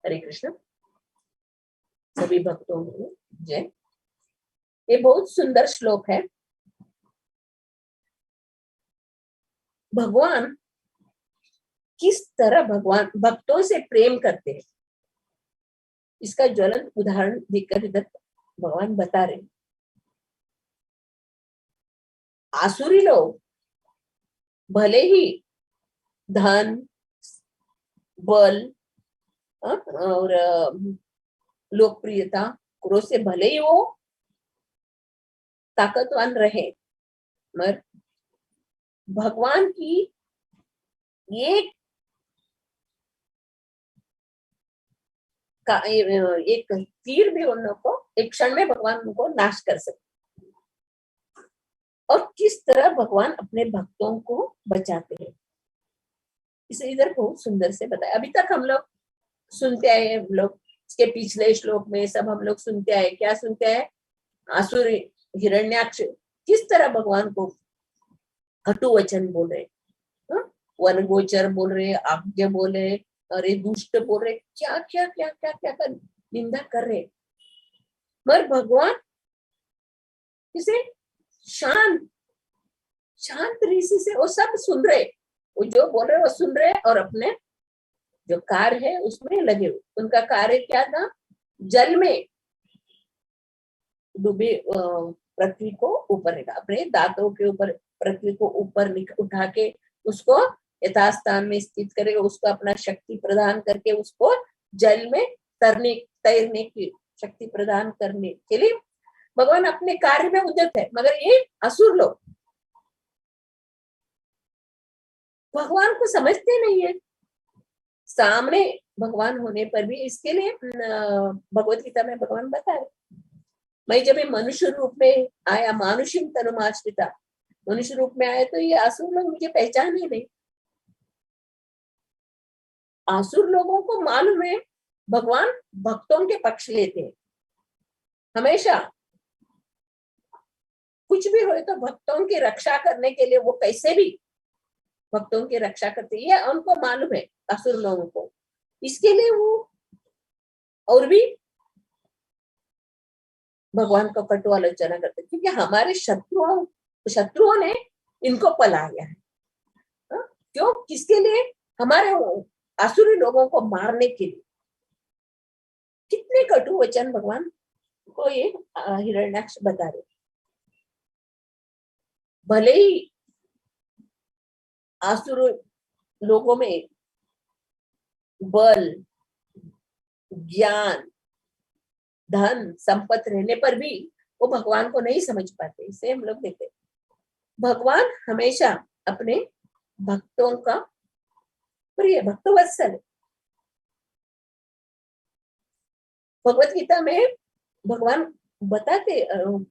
हरे कृष्ण सभी भक्तों को जय। ये बहुत सुंदर श्लोक है। भगवान किस तरह भगवान भक्तों से प्रेम करते हैं, इसका ज्वलंत उदाहरण देकर इधर भगवान बता रहे। आसुरी लोग भले ही धन बल और लोकप्रियता क्रोध से भले ही वो ताकतवान रहे, मगर भगवान की एक तीर भी उनको एक क्षण में भगवान उनको नाश कर सकते। और किस तरह भगवान अपने भक्तों को बचाते हैं, इसे इधर बहुत सुंदर से बताया। अभी तक हम लोग सुनते आए, हम लोग इसके पिछले श्लोक में सब हम लोग सुनते आए। क्या सुनते हैं? आसुर हिरण्याक्ष किस तरह भगवान को कटु वचन बोल रहे, वन गोचर बोल रहे, आज्ञा बोले, अरे दुष्ट बोल रहे, क्या क्या क्या क्या क्या कर निंदा कर रहे। मगर भगवान इसे शांत शांत ऋषि से वो सब सुन रहे, वो जो बोल रहे वो सुन रहे और अपने जो कार्य है उसमें लगे हुए। उनका कार्य क्या था? जल में डूबे पृथ्वी को ऊपर निकाल, अपने दांतों के ऊपर पृथ्वी को ऊपर उठा के उसको यथास्थान में स्थित करेगा, उसको अपना शक्ति प्रदान करके उसको जल में तैरने की शक्ति प्रदान करने के लिए भगवान अपने कार्य में उद्यत है। मगर ये असुर लोग भगवान को समझते नहीं है। सामने भगवान होने पर भी इसके लिए भगवत गीता में भगवान बता रहे, मैं जब मनुष्य रूप में आया, मानुषिम तनुमाश्रिता, मनुष्य रूप में आया तो ये आसुर लोग मुझे पहचाने नहीं। आसुर लोगों को मालूम है भगवान भक्तों के पक्ष लेते हैं। हमेशा कुछ भी हो तो भक्तों की रक्षा करने के लिए वो कैसे भी भक्तों की रक्षा करते, ये उनको मालूम है असुर लोगों को। इसके लिए वो और भी भगवान को कटु आलोचना करते, क्योंकि हमारे शत्रुओं ने इनको पलाया है। क्यों? किसके लिए? हमारे आसुरी लोगों को मारने के लिए। कितने कटु वचन भगवान को ये हिरण्याक्ष बता रहे। भले ही आसुर लोगों में बल ज्ञान धन संपत्ति रहने पर भी वो भगवान को नहीं समझ पाते। इसे हम लोग देखते, भगवान हमेशा अपने भक्तों का प्रिय भक्तवत्सल है। भगवत गीता में भगवान बताते,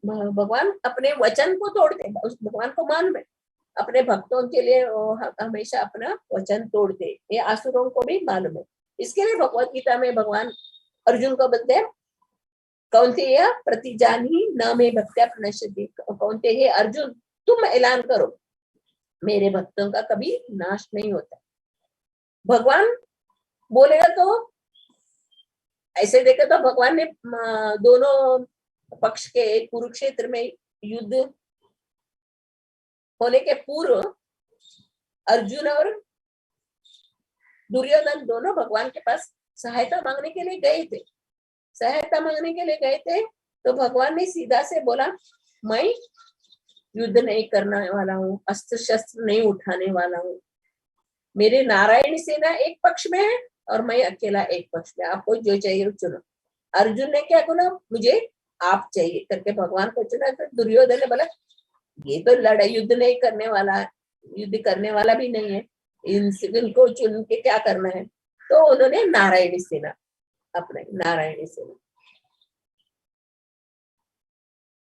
भगवान अपने वचन को तोड़ते, उस भगवान को मालूम है अपने भक्तों के लिए हमेशा अपना वचन तोड़ते, ये आसुरों को भी मालूम है। इसके लिए भगवत गीता में भगवान अर्जुन को बोलते हैं, कौन्तेय प्रतिजानी न मे भक्त्या प्रणश्यति, कौन्तेय हे अर्जुन तुम ऐलान करो मेरे भक्तों का कभी नाश नहीं होता। भगवान बोलेगा तो ऐसे देखे तो भगवान ने दोनों पक्ष के कुरुक्षेत्र में युद्ध होने के पूर्व अर्जुन और दुर्योधन दोनों भगवान के पास सहायता मांगने के लिए गए थे। सहायता मांगने के लिए गए थे तो भगवान ने सीधा से बोला, मैं युद्ध नहीं करने वाला हूँ, अस्त्र शस्त्र नहीं उठाने वाला हूँ, मेरे नारायण सेना एक पक्ष में है और मैं अकेला एक पक्ष में, आपको जो चाहिए चुनो। अर्जुन ने क्या बोला, मुझे आप चाहिए करके भगवान को चुना। तो दुर्योधन ने बोला, ये तो लड़ाई युद्ध नहीं करने वाला, युद्ध करने वाला भी नहीं है, इनको चुन के क्या करना है। तो उन्होंने नारायणी सेना अपने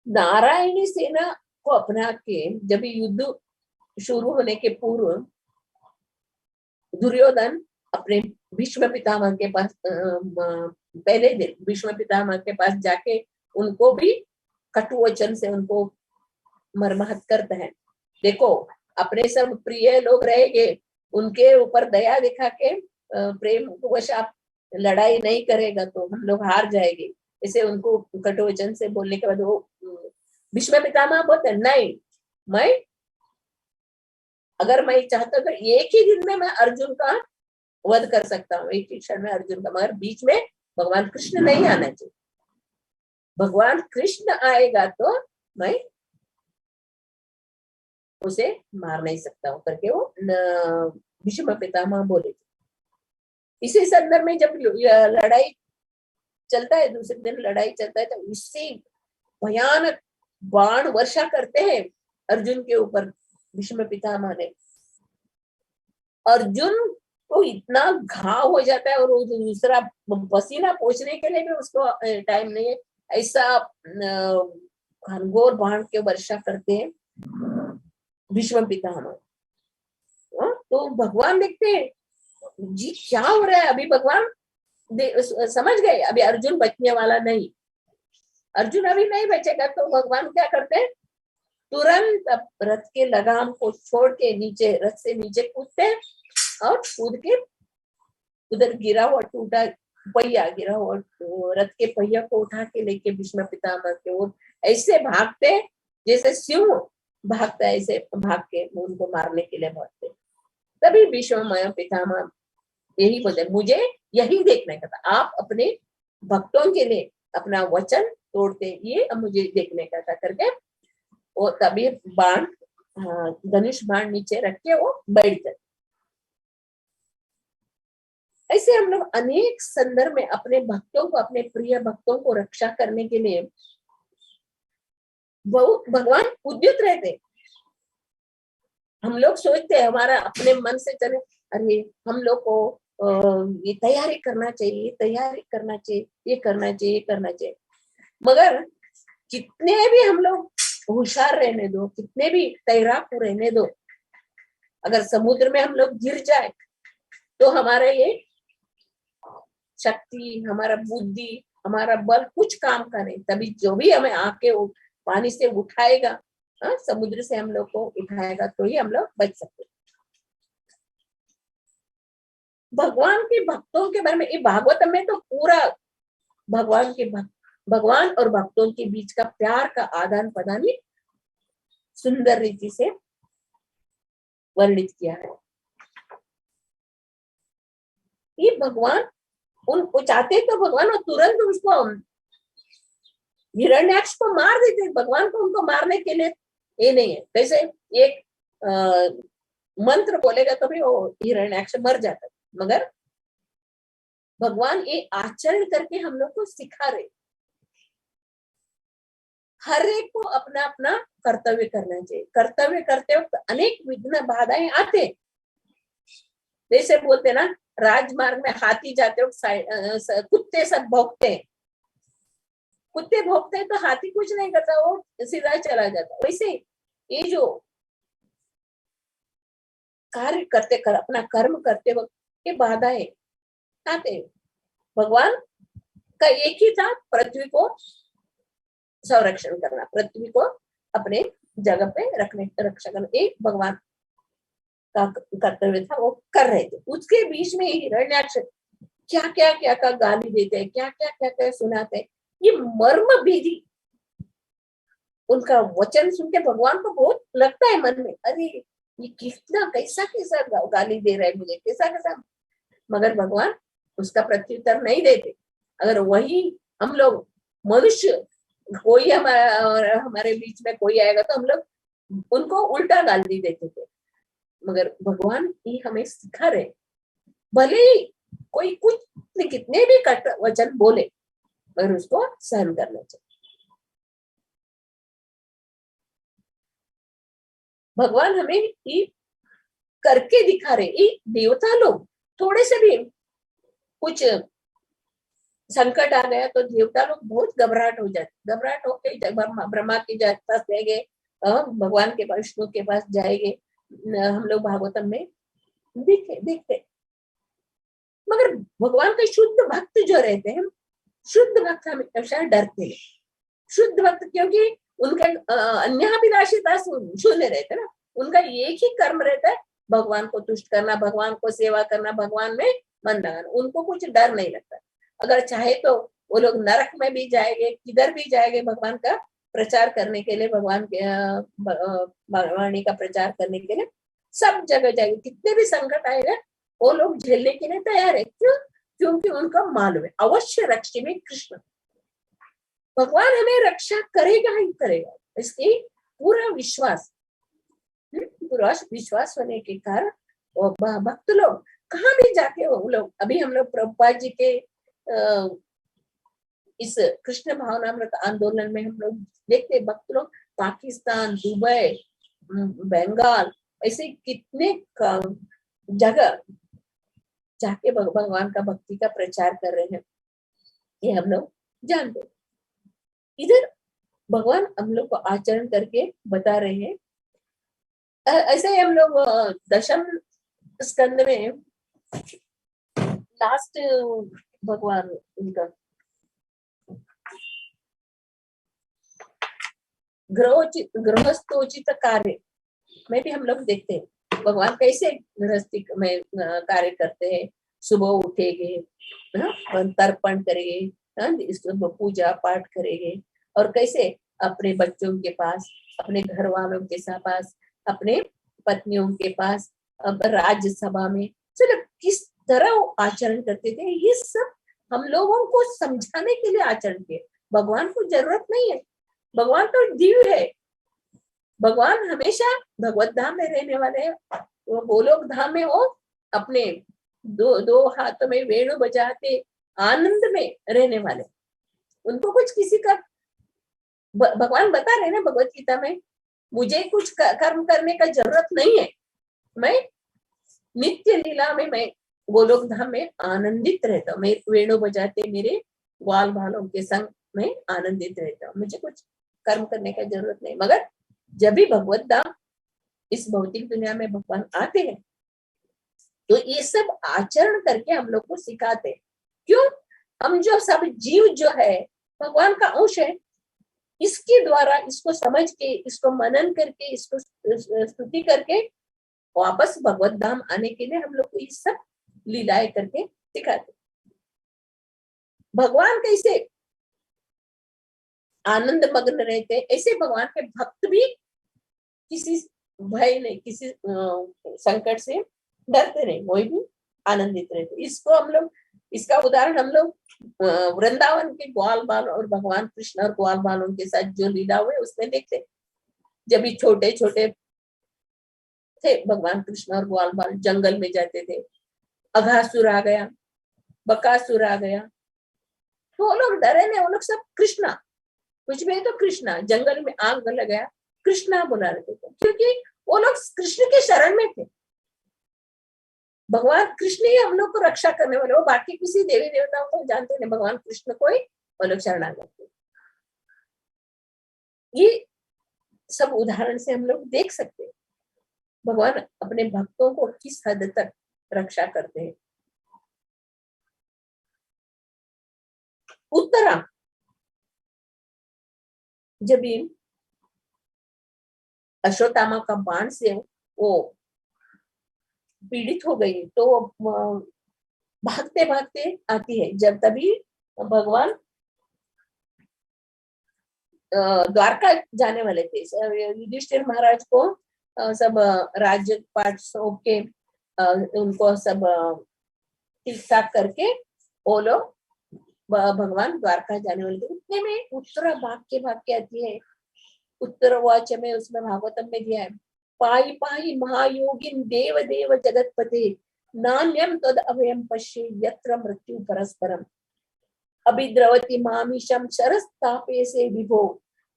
नारायणी सेना को अपना के जब युद्ध शुरू होने के पूर्व दुर्योधन अपने भीष्म पितामह के पास पहले दिन भीष्म पितामह के पास जाके उनको भी कटु वचन से उनको मरमहत करते हैं। देखो अपने सब प्रिय लोग रहेंगे, उनके ऊपर दया दिखा के प्रेम वश आप लड़ाई नहीं करेगा तो हम लोग हार जाएंगे, इसे उनको कटुवचन से बोलने के बाद वो भीष्म पितामह बोलते नहीं, मैं अगर मैं चाहता तो एक ही दिन में मैं अर्जुन का वध कर सकता हूँ, एक ही क्षण में अर्जुन का, मगर बीच में भगवान कृष्ण नहीं आना चाहिए। भगवान कृष्ण आएगा तो मैं उसे मार नहीं सकता हूँ करके वो भीष्म पितामह बोले थे। इसी संदर्भ में जब लड़ाई चलता है, दूसरे दिन लड़ाई चलता है, तो इससे भयानक बाण वर्षा करते हैं अर्जुन के ऊपर भीष्म पितामह ने। अर्जुन को इतना घाव हो जाता है और वो दूसरा पसीना पोंछने के लिए भी उसको टाइम नहीं है, ऐसा घनघोर बाण के वर्षा करते हैं भीष्म पितामह। तो भगवान देखते हैं जी क्या हो रहा है, अभी भगवान समझ गए अभी अर्जुन बचने वाला नहीं, अर्जुन अभी नहीं बचेगा। तो भगवान क्या करते हैं, तुरंत रथ के लगाम को छोड़ के नीचे, रथ से नीचे कूदते हैं और कूद के उधर गिरा हुआ टूटा पहिया, गिरा हुआ रथ के पहिया को उठा के लेके भीष्म पितामह के ओर ऐसे भागते जैसे सिंह भागता है, ऐसे भाग के उनको मारने के लिए भागते। तभी भीष्म पितामह यही बोलते, मुझे यही देखने का था, आप अपने भक्तों के लिए अपना वचन तोड़ते, ये मुझे देखने का था करके वो तभी बाण धनुष बाण नीचे रख के वो बैठ गए। ऐसे हम लोग अनेक संदर्भ में अपने भक्तों को, अपने प्रिय भक्तों को रक्षा करने के लिए बहुत भगवान उद्युत रहते। हम लोग सोचते हैं हमारा अपने मन से चले, अरे हम लोग को ये तैयारी करना चाहिए, तैयारी करना चाहिए, ये करना चाहिए, ये करना चाहिए, मगर कितने भी हम लोग होशियार रहने दो, कितने भी तैराक रहने दो, अगर समुद्र में हम लोग गिर जाए तो हमारा ये शक्ति, हमारा बुद्धि, हमारा बल कुछ काम का नहीं। तभी जो भी हमें आके पानी से उठाएगा, समुद्र से हम लोग को उठाएगा, तो ही हम लोग बच सकते। भगवान के भक्तों के बारे में ये भागवतम में तो पूरा भगवान और भक्तों के बीच का प्यार का आदान प्रदान सुंदर रीति से वर्णित किया है। ये भगवान उनको चाहते तो भगवान और तुरंत उसको हिरण्याक्ष को मार देते, भगवान को उनको मारने के लिए ये नहीं है। जैसे एक मंत्र बोलेगा तो भी वो हिरण्याक्ष मर जाता है, मगर भगवान ये आचरण करके हम लोग को सिखा रहे, हर एक को अपना अपना कर्तव्य करना चाहिए। कर्तव्य करते वक्त अनेक विघ्न बाधाएं आते, जैसे बोलते ना राजमार्ग में हाथी जाते वक्त कुत्ते सब भौंकते हैं, कुत्ते भौंकते हैं तो हाथी कुछ नहीं करता, वो सीधा चला जाता। वैसे ये जो कार्य करते अपना कर्म करते वक्त ये बाधाएं आते, भगवान का एक ही था, पृथ्वी को संरक्षण करना, पृथ्वी को अपने जगह पे रखने, रक्षा करना, एक भगवान का कर्तव्य था, वो कर रहे थे। उसके बीच में हिरण्याक्ष क्या क्या क्या क्या गाली देते हैं, क्या क्या क्या क्या सुनाते हैं, ये मर्म भेदी उनका वचन सुन के भगवान को बहुत लगता है मन में, अरे ये कितना कैसा कैसा गाली दे रहा है मुझे, कैसा कैसा, मगर भगवान उसका प्रत्युत्तर नहीं देते। अगर वही हम लोग मनुष्य कोई हमारे बीच में कोई आएगा तो हम लोग उनको उल्टा गाली देते थे, मगर भगवान ही हमें सिखा रहे, भले ही कोई कुछ कितने भी कट वचन बोले मगर उसको सहन करना चाहिए। भगवान हमें ये करके दिखा रहे। ये देवता लोग थोड़े से भी कुछ संकट आ गया तो देवता लोग बहुत घबराहट हो जाते, घबराहट होके ब्रह्मा के पास जाएंगे, भगवान के पास, विष्णु के पास जाएंगे, हम लोग भागवतम में देखते। मगर भगवान के शुद्ध भक्त जो रहते हैं, शुद्ध भक्त हमेशा डरते हैं, शुद्ध भक्त, क्योंकि उनका अन्याभिलाषिता शून्य रहते ना, उनका एक ही कर्म रहता है भगवान को तुष्ट करना, भगवान को सेवा करना, भगवान में मन लगाना, उनको कुछ डर नहीं लगता। अगर चाहे तो वो लोग नरक में भी जाएंगे, किधर भी जाएंगे भगवान का प्रचार करने के लिए, भगवान के वाणी का प्रचार करने के लिए सब जगह जाएंगे। कितने भी संकट आएगा वो लोग झेलने के लिए तैयार है। क्यों? क्योंकि उनका मालूम है अवश्य रक्षी में कृष्ण, भगवान हमें रक्षा करेगा ही करेगा, इसकी पूरा विश्वास, पूरा विश्वास होने के कारण भक्त लोग कहाँ भी जाके वो लोग, अभी हम लोग प्रभुपाद जी के इस कृष्ण भावनामृत आंदोलन में हम लोग देखते भक्त लोग पाकिस्तान, दुबई, बंगाल, ऐसे कितने जगह जाके भगवान का भक्ति का प्रचार कर रहे हैं, ये हम लोग जानते। इधर भगवान हम लोग को आचरण करके बता रहे हैं। ऐसे हम लोग दशम स्कंद में लास्ट भगवान उनका गृहस्थोचित कार्य में भी हम लोग देखते हैं भगवान कैसे गृहस्थी में कार्य करते हैं। सुबह उठेंगे, तर्पण करेंगे, पूजा पाठ करेंगे, और कैसे अपने बच्चों के पास, अपने घर वालों के पास, अपने पत्नियों के पास, राज्यसभा में चलो किस तरह वो आचरण करते थे, ये सब हम लोगों को समझाने के लिए आचरण किए। भगवान को जरूरत नहीं है, भगवान तो दिव्य है, भगवान हमेशा भगवत धाम में रहने वाले हैं। वो गोलोक धाम में हो अपने दो हाथों में वेणु बजाते आनंद में रहने वाले, उनको कुछ किसी का, भगवान बता रहे ना भगवत गीता में, मुझे कुछ कर्म करने का जरूरत नहीं है, मैं नित्य लीला में, मैं गोलोक धाम में आनंदित रहता हूँ, मैं वेणु बजाते मेरे ग्वाल बालों के संग में आनंदित रहता हूँ, मुझे कुछ कर्म करने का जरूरत नहीं। मगर जब भी भगवत धाम इस भौतिक दुनिया में भगवान आते हैं तो ये सब आचरण करके हम लोग को सिखाते हैं। क्यों? हम जो सब जीव जो है भगवान का अंश है, इसके द्वारा इसको समझ के, इसको मनन करके, इसको स्तुति करके वापस भगवत धाम आने के लिए हम लोग को ये सब लीलाएं करके सिखाते। भगवान कैसे आनंद मग्न रहते, ऐसे भगवान के भक्त भी किसी भय नहीं, किसी संकट से डरते नहीं, वही भी आनंदित रहते। इसको हम लोग, इसका उदाहरण हम लोग वृंदावन के ग्वाल बाल और भगवान कृष्ण और ग्वाल बालों के साथ जो लीला हुए उसमें देखते। जब भी छोटे छोटे थे भगवान कृष्ण और ग्वाल बाल जंगल में जाते थे, अघासुर आ गया, बकासुर आ गया, तो वो लोग डरे नहीं, वो लोग सब कृष्णा, कुछ भी तो कृष्णा, जंगल में आग लगाया कृष्णा बुला रहे थे, क्योंकि वो लोग कृष्ण के शरण में थे। भगवान कृष्ण ही हम लोग को रक्षा करने वाले, वो बाकी किसी देवी देवताओं को जानते नहीं, भगवान कृष्ण को ही वो लोग शरणागत। ये सब उदाहरण से हम लोग देख सकते हैं भगवान अपने भक्तों को किस हद तक रक्षा करते हैं। उत्तरा जब अश्वत्थामा का बाण से वो पीड़ित हो गई तो भागते भागते आती है, जब तभी भगवान द्वारका जाने वाले थे, युधिष्ठिर महाराज को सब राज्य पाठ सौंप के उनको सब ठीक ठाक करके वो लोग भगवान द्वारका जाने वाले थे। उतने में उत्तरा भाग के आती है। उत्तर वाच में उसमें भागवतम में दिया है, पाई पाई महायोगिन देव देव जगतपते नान्यम तद अभयम पश्ये यत्र मृत्यु परस्परम अभिद्रवती मामीशम शरस्तापे से विभो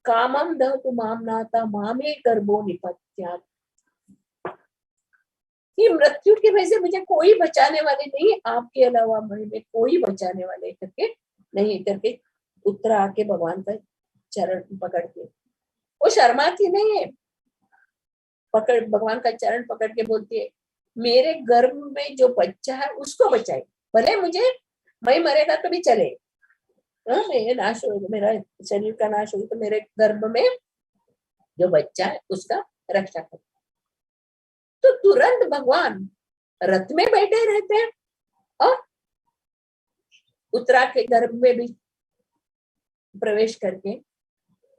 कामम दहतु माम नाता मामे गर्भो निपत्यात्। कि मृत्यु की वजह से मुझे कोई बचाने वाले नहीं, आपके अलावा मुझे कोई बचाने वाले करके नहीं करके उत्तरा आके भगवान का चरण पकड़ के, वो शर्माती नहीं है, पकड़ भगवान का चरण पकड़ के बोलती है, मेरे गर्भ में जो बच्चा है उसको बचाए, भले मुझे मैं मरेगा तो भी चले, मेरे नाश हो, मेरा शरीर का नाश हो तो मेरे गर्भ में जो बच्चा है उसका रक्षा कर। तो तुरंत भगवान रथ में बैठे रहते हैं और उत्तरा के गर्भ में भी प्रवेश करके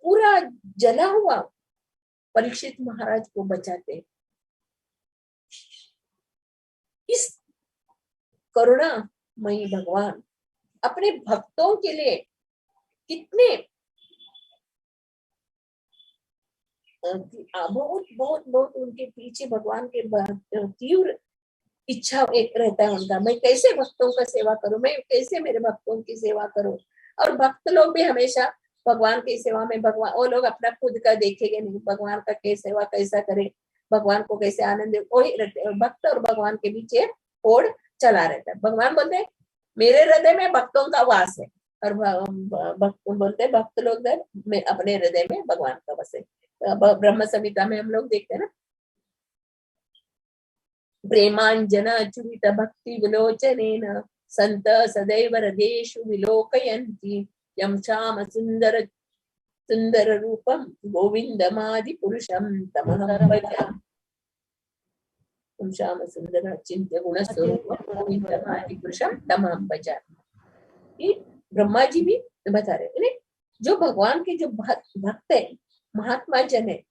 पूरा जला हुआ परीक्षित महाराज को बचाते। इस करुणामयी भगवान अपने भक्तों के लिए कितने बहुत बहुत बहुत उनके पीछे भगवान के तीव्र इच्छा एक रहता है उनका, मैं कैसे भक्तों का सेवा करूं, मैं कैसे मेरे भक्तों की सेवा करूं। और भक्त लोग भी हमेशा भगवान की सेवा में, भगवान वो लोग अपना खुद का देखेंगे नहीं, भगवान का कैसे सेवा कैसा करे, भगवान को कैसे आनंद दे, वही भक्त और भगवान के बीच होड़ चला रहता है। भगवान बोलते मेरे हृदय में भक्तों का वास है, और भक्त बोलते भक्त लोग अपने हृदय में भगवान का वास है। ब्रह्म संहिता में हम लोग देखते हैं ना, प्रेमांजन चुरित भक्ति विलोचनेन संत सदैव हृदेषु विलोकयन्ति यं श्याम सुंदर सुंदर रूपम गोविंदमादि पुरुषम तमहं भजामि। श्याम सुंदर चिंत्य गुण स्वरूप गोविंदमादि पुरुषम तमहं भजामि। ब्रह्मा जी भी बता रहे हैं, जो भगवान के जो भक्त है, महात्मा जन है,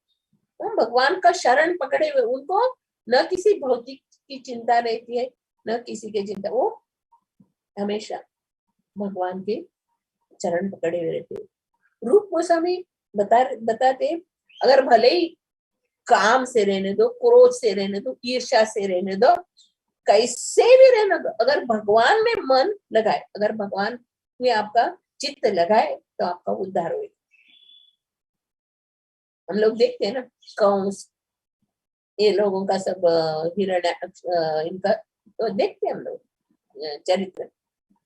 वो भगवान का शरण पकड़े हुए, उनको न किसी भौतिक की चिंता रहती है, न किसी की चिंता, वो हमेशा भगवान के चरण पकड़े हुए रहते। रूप गोस्वामी बताते अगर भले ही काम से रहने दो, क्रोध से रहने दो, ईर्ष्या से रहने दो, कैसे भी रहने दो, अगर भगवान में मन लगाए, अगर भगवान में आपका चित्त लगाए तो आपका उद्धार होगा। हम लोग देखते हैं ना, कंस ये लोगों का सब हिरण्य इनका तो देखते हैं हम लोग चरित्र,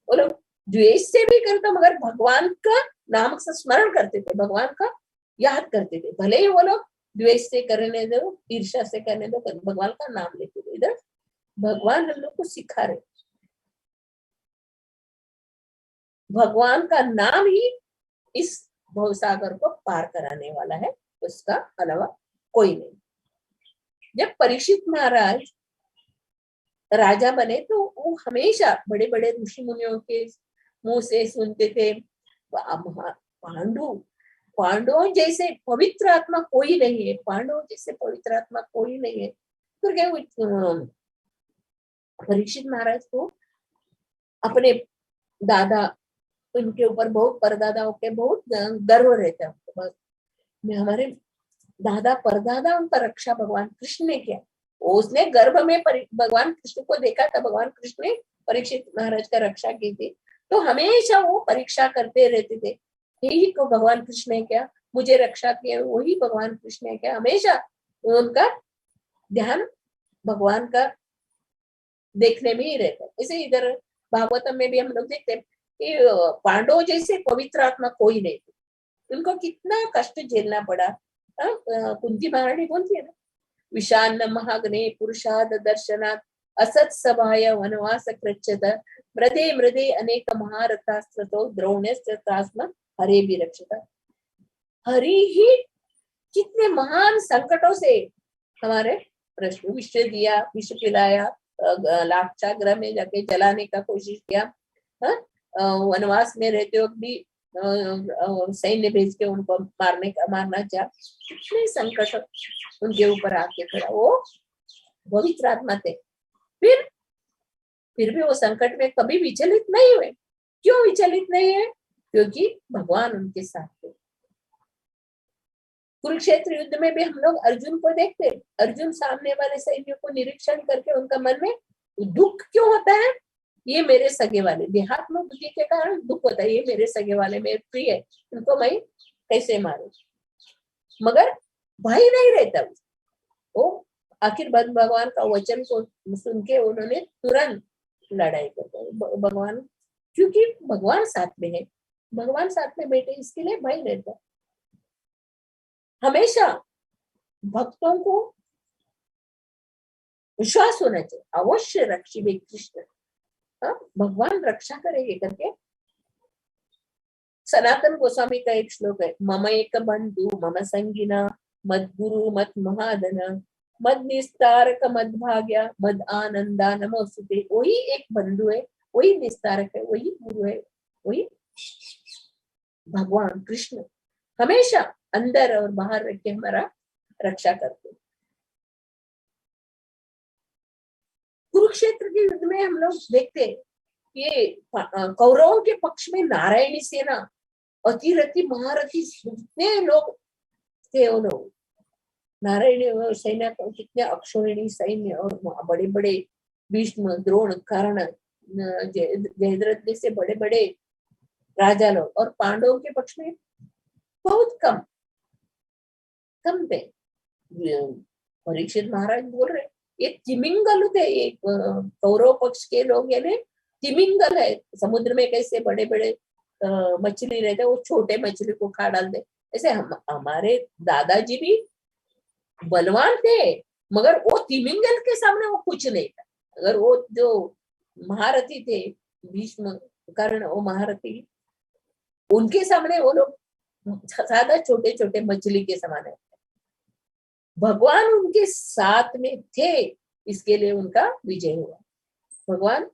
वो लोग द्वेष से भी करते मगर भगवान का नाम से स्मरण करते थे, भगवान का याद करते थे, भले ही वो लोग द्वेष से करने दो, ईर्ष्या से करने दो, भगवान का नाम लेते थे। इधर भगवान हम लोग को सिखा रहे, भगवान का नाम ही इस भवसागर को पार कराने वाला है, उसका अलावा कोई नहीं। जब परीक्षित महाराज राजा बने तो वो हमेशा बड़े बड़े ऋषि मुनियों के मुंह से सुनते थे, पांडवों जैसे पवित्र आत्मा कोई नहीं है, पांडवों जैसे पवित्र आत्मा कोई नहीं है। तो क्या परीक्षित महाराज को अपने दादा, उनके ऊपर बहुत परदादाओं के बहुत गर्व रहता है उनके पास, मैं हमारे दादा परदादा उनका रक्षा भगवान कृष्ण ने किया। उसने गर्भ में भगवान कृष्ण को देखा था, भगवान कृष्ण ने परीक्षित महाराज का रक्षा की थी, तो हमेशा वो परीक्षा करते रहते थे, यही को भगवान कृष्ण ने क्या मुझे रक्षा किया, वही भगवान कृष्ण ने क्या, हमेशा उनका ध्यान भगवान का देखने में ही रहता है। इसे इधर भागवतम में भी हम लोग देखते हैं कि पांडवों जैसे पवित्र आत्मा कोई नहीं, उनको कितना कष्ट झेलना पड़ा। कुंती महारानी बोलती है ना, विषान्न महाग्ने पुरुषाद दर्शनात् असत सभाय वनवास कृच्छत मृदे मृदे अनेक महारथास्त्रतो द्रोण्यस्य तास्म हरे भी रक्षता। हरि ही कितने महान संकटों से हमारे प्रश्न विष दिया, विष पिलाया, लाक्षागृह में जाके जलाने का कोशिश किया, वनवास में रहते वक्त भी सैन्य भेज के उनको मारना चाहा, कितने संकट उनके ऊपर आके पड़ा। वो पवित्र आत्मा थे, फिर भी वो संकट में कभी विचलित नहीं हुए। क्यों विचलित नहीं है? क्योंकि भगवान उनके साथ थे। कुरुक्षेत्र युद्ध में भी हम लोग अर्जुन को देखते, अर्जुन सामने वाले सैनियों को निरीक्षण करके उनका मन में दुख क्यों होता है, ये मेरे सगे वाले, देहात्म बुद्धि के कारण दुख होता है, ये मेरे सगे वाले मेरे प्रिय है, उनको मैं कैसे मारूं, मगर भय नहीं रहता। वो आखिर भगवान का वचन को सुन के उन्होंने तुरंत लड़ाई कर भगवान, क्योंकि भगवान साथ में है, भगवान साथ में बैठे, इसके लिए भय रहता। हमेशा भक्तों को विश्वास होना चाहिए, अवश्य रक्षिबे कृष्ण, भगवान रक्षा करेंगे करके। सनातन गोस्वामी का एक श्लोक है, मम एक बंधु मम संगिना मद गुरु मत महादन मद निस्तारक मद भाग्या मद आनंदा नमोस्तुते। वही एक बंधु है, वही निस्तारक है, वही गुरु है, वही भगवान कृष्ण हमेशा अंदर और बाहर रख के हमारा रक्षा करते हैं। कुरुक्षेत्र के युद्ध में हम लोग देखते हैं ये कौरवों के पक्ष में नारायणी सेना, अतिरथी महारथी जितने लोग थे वो लोग नारायणी सेना को, कितने अक्षौहिणी सैन्य और बड़े बड़े भीष्म, द्रोण, कर्ण, जयद्रथ जैसे बड़े बड़े राजा लोग, और पांडवों के पक्ष में बहुत कम थे। परीक्षित महाराज बोल रहे ये तिमिंगल थे, ये कौरव पक्ष के लोग यानी तिमिंगल है, समुद्र में कैसे बड़े बड़े मछली रहते वो छोटे मछली को खा डालते, ऐसे हमारे दादाजी भी बलवान थे, मगर वो तिमिंगल के सामने वो कुछ नहीं था। अगर वो जो महारथी थे भीष्म, कर्ण, वो महारथी, उनके सामने वो लोग ज्यादा छोटे छोटे मछली के समान है। भगवान उनके साथ में थे, इसके लिए उनका विजय हुआ। भगवान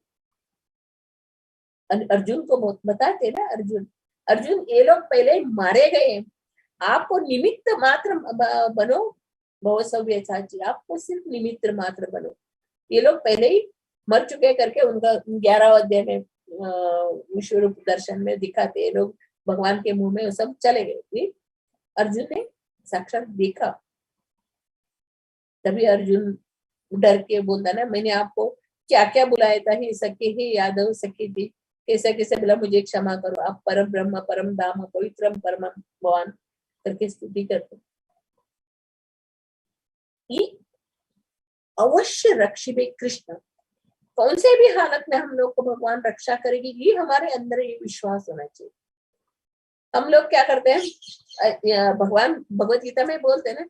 अर्जुन को बहुत बताते ना, अर्जुन ये लोग पहले मारे गए, आपको निमित्त मात्र बनो, बहुत सव्य साची, आपको सिर्फ निमित्त मात्र बनो। ये लोग पहले ही मर चुके करके उनका 11वें अध्याय में विश्व रूप दर्शन में दिखाते हैं, लोग भगवान के मुंह में सब चले गए। अर्जुन ने साक्षात देखा, तभी अर्जुन डर के बोलता ना, मैंने आपको क्या क्या बुलाया था, हे सखे, हे यादव सखे थी, कैसे कैसे बोला, मुझे क्षमा करो, आप परम ब्रह्म, परम धाम, पवित्रम परम भगवान करके स्तुति करते। अवश्य रक्षिबे कृष्ण, कौन से भी हालत में हम लोग को भगवान रक्षा करेगी, ये हमारे अंदर ये विश्वास होना चाहिए। हम लोग क्या करते हैं, भगवान भगवत गीता में बोलते हैं ना,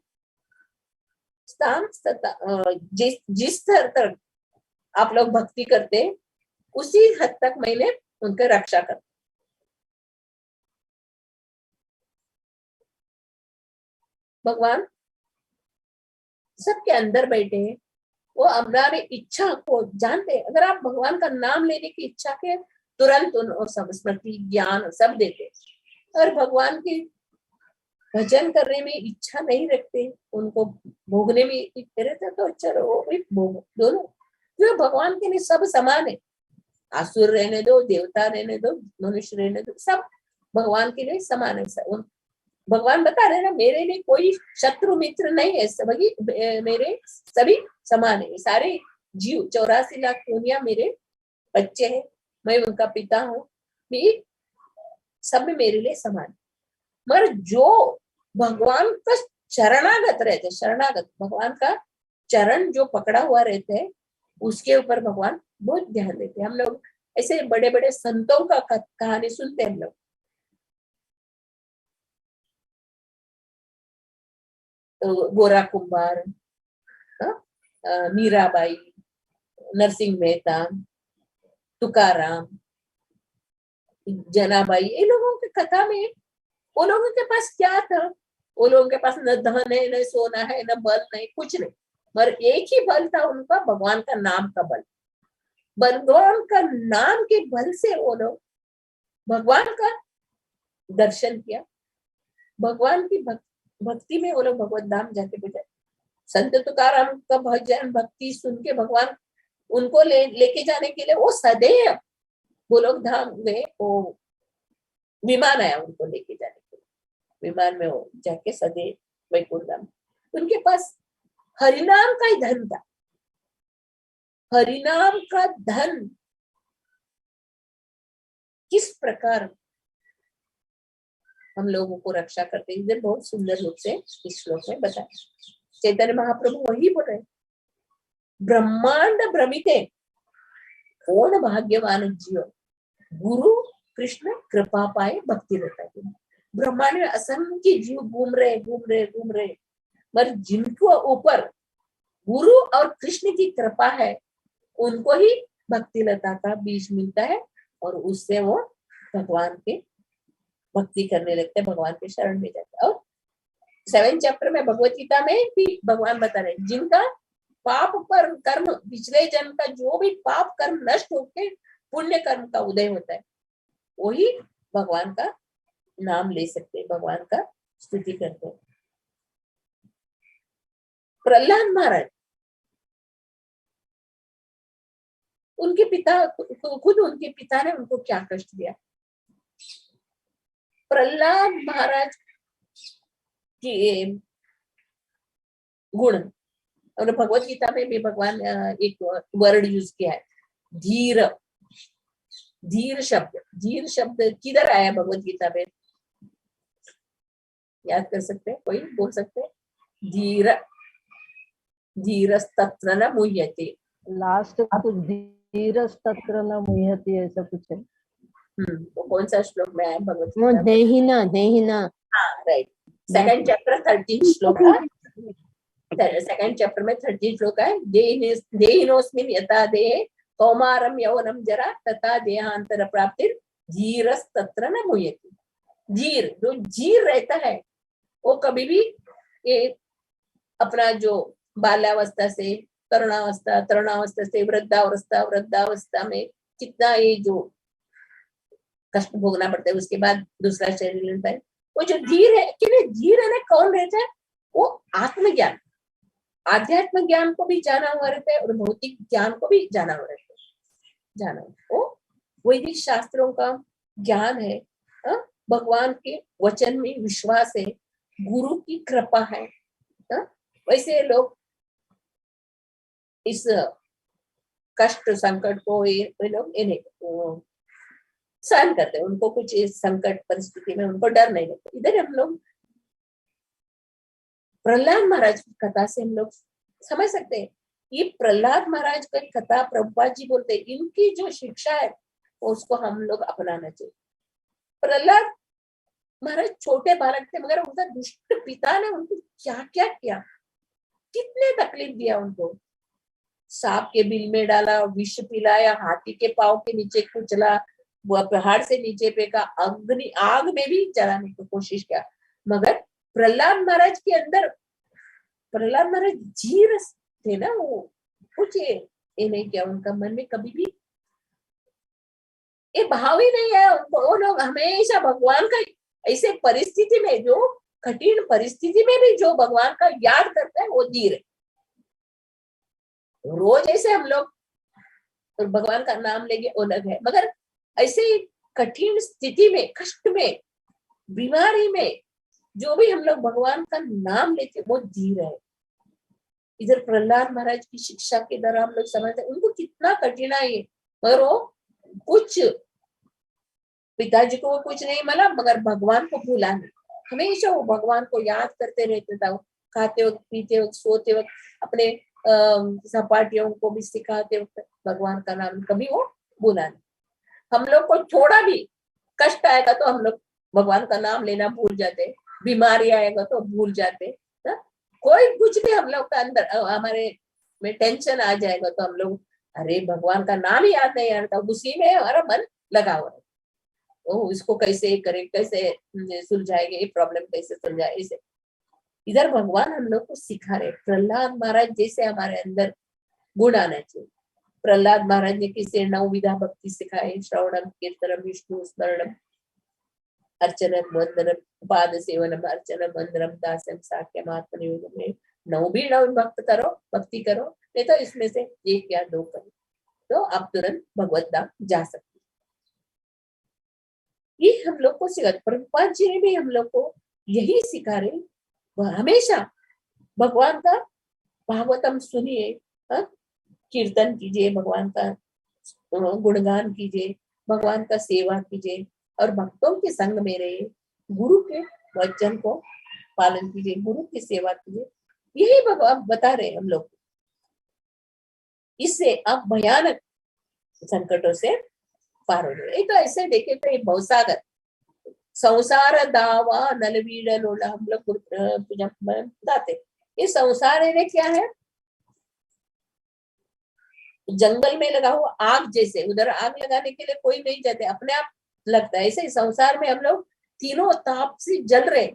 जिस स्तर तक आप लोग भक्ति करते हैं उसी हद तक मैंने उनका रक्षा कर। भगवान सबके अंदर बैठे हैं, वो हमारी इच्छा को जानते हैं। अगर आप भगवान का नाम लेने की इच्छा के तुरंत उनको स्मृति, ज्ञान सब देते। और भगवान की भजन करने में इच्छा नहीं रखते, उनको भोगने में इच्छा रहते, तो चलो वो भी भोग दोनों, जो भगवान के लिए सब समान है। आसुर रहने दो, देवता रहने दो, मनुष्य रहने दो, सब भगवान के लिए समान है। भगवान बता रहे ना, मेरे लिए कोई शत्रु मित्र नहीं है, सभी मेरे सभी समान है। सारे जीव 84 लाख दुनिया मेरे बच्चे हैं, मैं उनका पिता हूँ, सब मेरे लिए समान। मगर जो भगवान का शरणागत रहते, शरणागत भगवान का चरण जो पकड़ा हुआ रहते है, उसके ऊपर भगवान बहुत ध्यान देते हैं। हम लोग ऐसे बड़े बड़े संतों का कहानी सुनते हैं हम लोग, तो गोरा कुंभार, मीराबाई, नरसिंह मेहता, तुकाराम, जनाबाई, इन लोगों की कथा में वो लोगों के पास क्या था, वो लोगों के पास न धन है, न सोना है, न बल नहीं, कुछ नहीं, पर एक ही बल था उनका, भगवान का नाम का बल। भगवान का नाम के बल से वो लोग भगवान का दर्शन किया, भगवान की भक्ति में वो लोग भगवत धाम जाके बैठे। संत तुकाराम का भजन भक्ति सुन के भगवान उनको लेके जाने के लिए वो सदैव गोलोक धाम में वो विमान आया उनको लेके जाने के लिए, विमान में वो जाके सदैव वैकुंठ धाम। उनके पास हरिनाम का ही धन था, हरिनाम का धन किस प्रकार हम लोगों को रक्षा करते हैं, इधर बहुत सुंदर रूप से इस श्लोक में बताया। चैतन्य महाप्रभु वही बोल रहे, ब्रह्मांड भ्रमिते कौन भाग्यवान जीव, गुरु कृष्ण कृपा पाए भक्ति रहता है। ब्रह्मांड में असंख्य जीव घूम रहे, पर जिनको ऊपर गुरु और कृष्ण की कृपा है, उनको ही भक्ति लता का बीज मिलता है, और उससे वो भगवान के भक्ति करने लगते हैं, भगवान के शरण में जाते हैं। और 7 चैप्टर में भगवत गीता में भी भगवान बता रहे, जिनका पाप पर कर्म, पिछले जन्म का जो भी पाप कर्म नष्ट होके पुण्य कर्म का उदय होता है, वही भगवान का नाम ले सकते हैं, भगवान का स्तुति करते हैं। प्रहलाद महाराज, उनके पिता, खुद उनके पिता ने उनको क्या कष्ट दिया। प्रहलाद महाराज के गुण, और भगवत गीता में भी भगवान एक वर्ड यूज किया है, धीर। धीर शब्द किधर आया भगवत गीता में, याद कर सकते हैं, कोई बोल सकते हैं? धीर, धीरस्तत्र न मुह्यते। लास्ट कुछ धीरस्तत्र न मुह्यते ऐसा कुछ है। तो कौन सा श्लोक में आया भगवत गीता में? देहिना। हाँ, राइट। सेकंड चैप्टर 13 श्लोक है। सेकंड चैप्टर में 13 श्लोक है। देहिनोस्मिन् यथा देहे कौमारम यौवनम जरा तथा देहांतर प्राप्तिर धीरस्तत्र न मुह्यते। धीर, जो धीर रहता है वो कभी भी ये अपना जो बाल्यावस्था से तरुणावस्था से वृद्धावस्था में कितना ये जो कष्ट भोगना पड़ता है, उसके बाद दूसरा शरीर लेता है। वो जो धीर है, कि धीर है ना, कौन रहता है? वो आत्मज्ञान, आध्यात्म ज्ञान को भी जाना हुआ रहता है और भौतिक ज्ञान को भी जाना हुआ रहता है। जाना वो वैदिक शास्त्रों का ज्ञान है, भगवान के वचन में विश्वास है, गुरु की कृपा है। वैसे लोग इस कष्ट संकट को ये लोग सहन करते हैं, उनको कुछ इस संकट परिस्थिति में उनको डर नहीं लगता। इधर हम लोग प्रहलाद महाराज की कथा से हम लोग समझ सकते हैं, ये प्रहलाद महाराज की कथा प्रभुपाद जी बोलते हैं, इनकी जो शिक्षा है उसको हम लोग अपनाना चाहिए। प्रहलाद महाराज छोटे बालक थे, मगर उनका दुष्ट पिता ने उनको क्या क्या किया, कितने तकलीफ दिया उनको। सांप के बिल में डाला, विष पिलाया, हाथी के पांव के नीचे कुचला, पहाड़ से नीचे फेंका, अग्नि आग में भी जलाने की कोशिश किया। मगर प्रहलाद महाराज के अंदर, प्रहलाद महाराज धीर थे ना, वो कुछ ये नहीं किया, उनका मन में कभी भी ये भाव ही नहीं है उनको। वो लोग हमेशा भगवान का, ऐसे परिस्थिति में, जो कठिन परिस्थिति में भी जो भगवान का याद करता है वो धीर है। रोज ऐसे हम लोग तो भगवान का नाम लेंगे वो अलग है, मगर ऐसे कठिन स्थिति में, कष्ट में, बीमारी में जो भी हम लोग भगवान का नाम लेते वो धीर है। इधर प्रहलाद महाराज की शिक्षा के द्वारा हम लोग समझते उनको कितना कठिनाई है, मगर वो कुछ, पिताजी को वो कुछ नहीं मिला मगर भगवान को भूला नहीं, हमेशा वो भगवान को याद करते रहते था। खाते वक्त, पीते वक्त, सोते वक्त, अपने सहपाठियों को भी सिखाते वक्त भगवान का नाम कभी वो भूला नहीं। हम लोग को थोड़ा भी कष्ट आएगा तो हम लोग भगवान का नाम लेना भूल जाते, बीमारी आएगा तो भूल जाते, कोई कुछ भी हम लोग का अंदर हमारे में टेंशन आ जाएगा तो हम लोग अरे भगवान का नाम ही याद नहीं आता, उसी में हमारा मन लगा हुआ है। ओ इसको कैसे करें, कैसे सुलझाएंगे, ये प्रॉब्लम कैसे सुलझाए, इसे इधर भगवान हम लोग को सिखा रहे। प्रहलाद महाराज जैसे हमारे अंदर गुण आना चाहिए। प्रहलाद महाराज ने किसे 9 विधा भक्ति सिखाई, श्रवणम, कीर्तनम, विष्णु स्मरणम, अर्चनम, वंदनम, पाद सेवनम, अर्चनम, वंदनम, दासम, साख्यम, आत्मनिवेदन। 9 भक्त करो, भक्ति करो, नहीं तो इसमें से 1 या 2 करो तो आप तुरंत भगवत धाम जा सकते। ये हम लोग को सिखा, प्रभुपाद जी ने भी हम लोग को यही सिखा रहे, हमेशा भगवान का भागवतम सुनिए, कीर्तन कीजिए, भगवान का गुणगान कीजिए, भगवान का सेवा कीजिए और भक्तों के संग में रहिए, गुरु के वचन को पालन कीजिए, गुरु की सेवा कीजिए। यही भगवान बता रहे हम लोग। इससे आप भयानक संकटों से पार हो गए। तो ऐसे देखे तो ये भवसागर, संसार दावा नलवीड़ लोला, हम लोग पूजा बताते, ये संसार है क्या है? जंगल में लगा हुआ आग जैसे, उधर आग लगाने के लिए कोई नहीं जाते, अपने आप लगता है। ऐसे संसार में हम लोग तीनों ताप से जल रहे,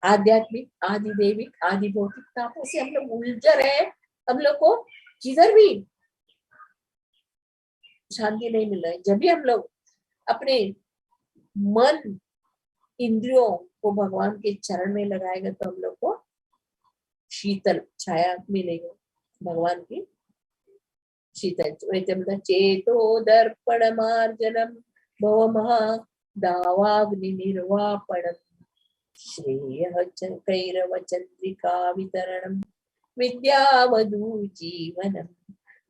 आध्यात्मिक, आदि देविक, आदि भौतिक तापों से हम लोग उलझ रहे। हम लोग को किधर भी शांति नहीं मिल रहा है। जब भी हम लोग अपने मन इंद्रियों को भगवान के चरण में लगाएगा तो हम लोग को शीतल छाया मिलेगी, भगवान की शीतल। चेतो दर्पण मार्जनम भव महा दावाग्नि निर्वापणम श्रेयः कैरव चंद्रिका वितरणम विद्यावधू जीवनम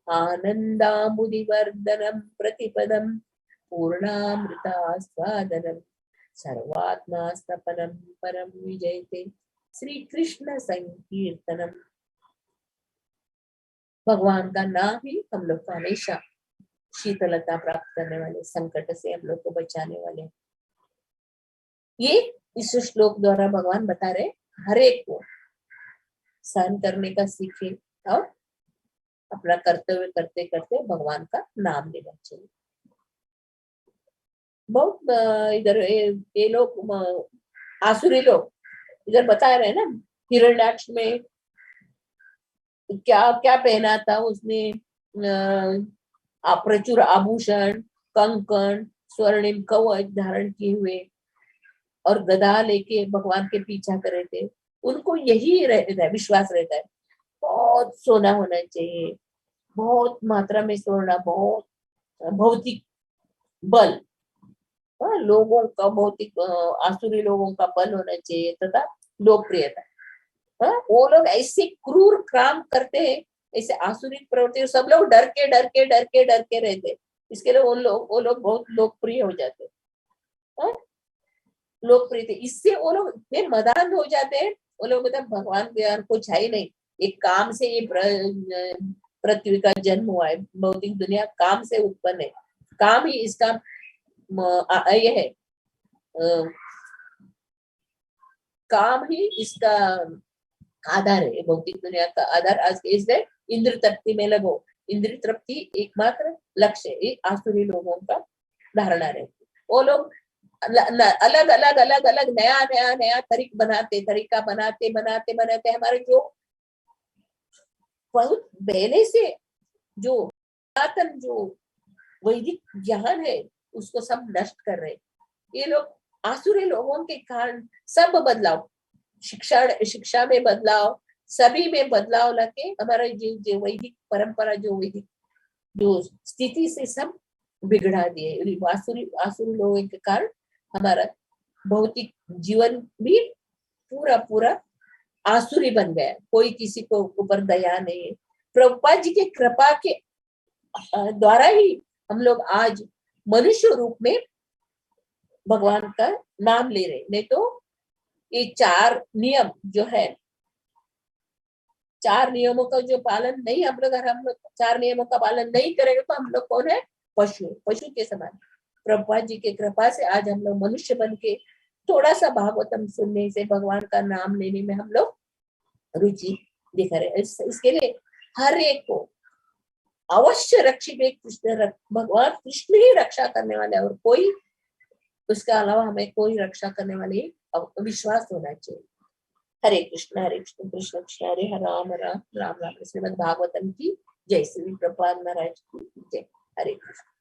आनंदामुदिवर्धनम प्रतिपदम पूर्णामृतास्वादनम सर्वात्मा स्नपनम परम विजयते श्री कृष्ण संकीर्तनम। भगवान का नाम ही हम लोग को हमेशा शीतलता प्राप्त करने वाले, संकट से हम लोग को बचाने वाले। ये इस श्लोक द्वारा भगवान बता रहे हर एक को सहन करने का सीखे और अपना कर्तव्य करते करते भगवान का नाम लेना चाहिए। बहुत इधर ये लोग आसुरी लोग इधर बता रहे हैं ना, हिरण्याक्ष में क्या क्या पहना था उसने, प्रचुर आभूषण, कंकण, स्वर्णिम कवच धारण किए हुए और गदा लेके भगवान के पीछा कर रहे थे। उनको यही रहता है, विश्वास रहता है बहुत सोना होना चाहिए, बहुत मात्रा में सोना, बहुत भौतिक बल, लोगों का भौतिक आसुरी लोगों का बल होना चाहिए तथा लोकप्रियता। वो लोग ऐसे क्रूर काम करते हैं, ऐसे आसुरी प्रवृत्ति, सब लोग डर के डर के डर के डर के रहते। इसके लिए वो लोग बहुत लोकप्रिय हो जाते, लोकप्रिय थे। इससे वो लोग इतने मदान हो जाते हैं, वो लोग मतलब भगवान के यार कुछ है ही नहीं, एक काम से ये पृथ्वी का जन्म हुआ है, भौतिक दुनिया काम से उत्पन्न है, काम ही इसका ये है, काम ही इसका आधार है, भौतिक दुनिया का आधार। आज इसलिए इंद्र तृप्ति में लगो, इंद्र तृप्ति एकमात्र लक्ष्य है आसुरी लोगों का धारणा रहती। वो लोग अलग अलग अलग अलग नया नया नया तरीका बनाते बनाते बनाते हमारे जो बहुत पहले से जो पुरातन जो वैदिक ज्ञान है उसको सब नष्ट कर रहे। ये लोग आसुरी लोगों के कारण सब बदलाव, शिक्षा में बदलाव, सभी में बदलाव लाके हमारा जो वैदिक परंपरा, जो वैदिक जो स्थिति से सब बिगड़ा दिए। आसुरी लोगों के कारण हमारा भौतिक जीवन भी पूरा पूरा आसुरी बन गया, कोई किसी को ऊपर दया नहीं है। प्रभुपाद जी के कृपा के द्वारा ही हम लोग आज मनुष्य रूप में भगवान का नाम ले रहे, नहीं तो ये 4 नियम जो है, 4 नियमों का जो पालन नहीं हम लोग 4 नियमों का पालन नहीं करेंगे तो हम लोग कौन है, पशु के समान। प्रभुपाद जी के कृपा से आज हम लोग मनुष्य बन के थोड़ा सा भागवतम सुनने से, भगवान का नाम लेने में हम लोग रुचि दिखा रहे। इसके लिए हर एक को अवश्य रक्षित कृष्ण, भगवान कृष्ण ही रक्षा करने वाले, और कोई उसके अलावा हमें कोई रक्षा करने वाले विश्वास होना चाहिए। हरे कृष्ण कृष्ण कृष्ण हरे हरे राम राम राम राम। श्रीमद् भागवतम की जय। श्री प्रभुपाद महाराज की जय। हरे कृष्ण।